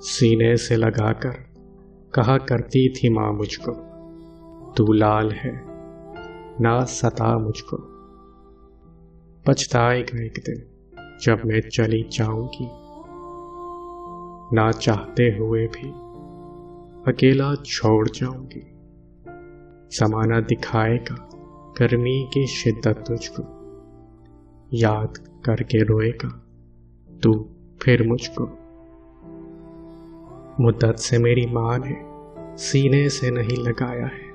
सीने से लगाकर कहा करती थी माँ मुझको, तू लाल है ना सता मुझको। पछताएगा एक दिन जब मैं चली जाऊंगी, ना चाहते हुए भी अकेला छोड़ जाऊंगी। ज़माना दिखाएगा गर्मी की शिद्दत तुझको, याद करके रोएगा तू फिर मुझको। मुद्दत से मेरी माँ ने सीने से नहीं लगाया है,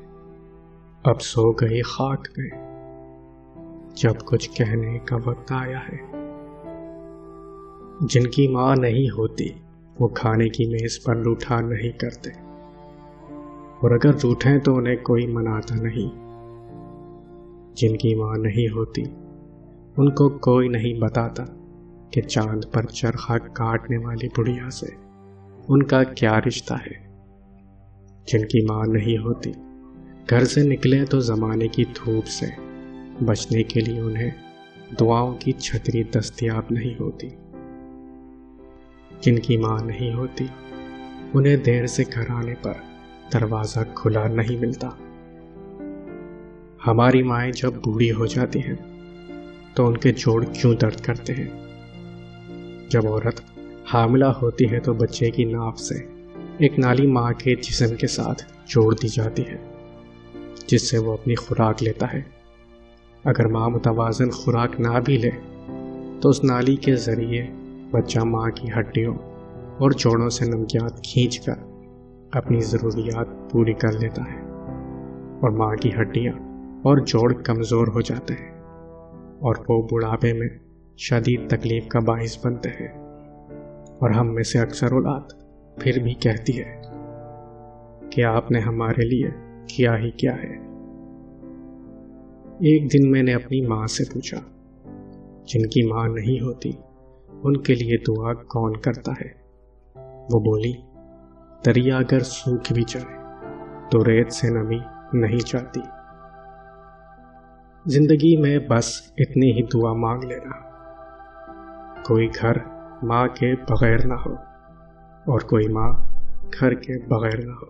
अब सो गई खाक में जब कुछ कहने का वक्त आया है। जिनकी माँ नहीं होती वो खाने की मेज पर रूठा नहीं करते, और अगर रूठें तो उन्हें कोई मनाता नहीं। जिनकी माँ नहीं होती उनको कोई नहीं बताता कि चांद पर चरखा काटने वाली बुढ़िया से उनका क्या रिश्ता है। जिनकी माँ नहीं होती घर से निकले तो ज़माने की धूप से बचने के लिए उन्हें दुआओं की छतरी दस्तयाब नहीं होती। जिनकी माँ नहीं होती उन्हें देर से घर आने पर दरवाज़ा खुला नहीं मिलता। हमारी माएँ जब बूढ़ी हो जाती हैं तो उनके जोड़ क्यों दर्द करते हैं। जब औरत हामिला होती है तो बच्चे की नाभ से एक नाली माँ के जिस्म के साथ जोड़ दी जाती है, जिससे वो अपनी खुराक लेता है। अगर माँ मुतवाज़न खुराक ना भी ले तो उस नाली के ज़रिए बच्चा माँ की हड्डियों और जोड़ों से नमकियात खींचकर अपनी ज़रूरियात पूरी कर लेता है, और माँ की हड्डियाँ और जोड़ कमज़ोर हो जाते हैं और वो बुढ़ापे में शदीद तकलीफ़ का बाइस बनते हैं। और हम में से अक्सर औलाद फिर भी कहती है कि आपने हमारे लिए किया ही क्या है। एक दिन मैंने अपनी माँ से पूछा, जिनकी माँ नहीं होती उनके लिए दुआ कौन करता है। वो बोली, दरिया अगर सूख भी जाए तो रेत से नमी नहीं जाती। जिंदगी में बस इतनी ही दुआ मांग लेना, कोई घर माँ के बगैर ना हो और कोई माँ घर के बगैर ना हो।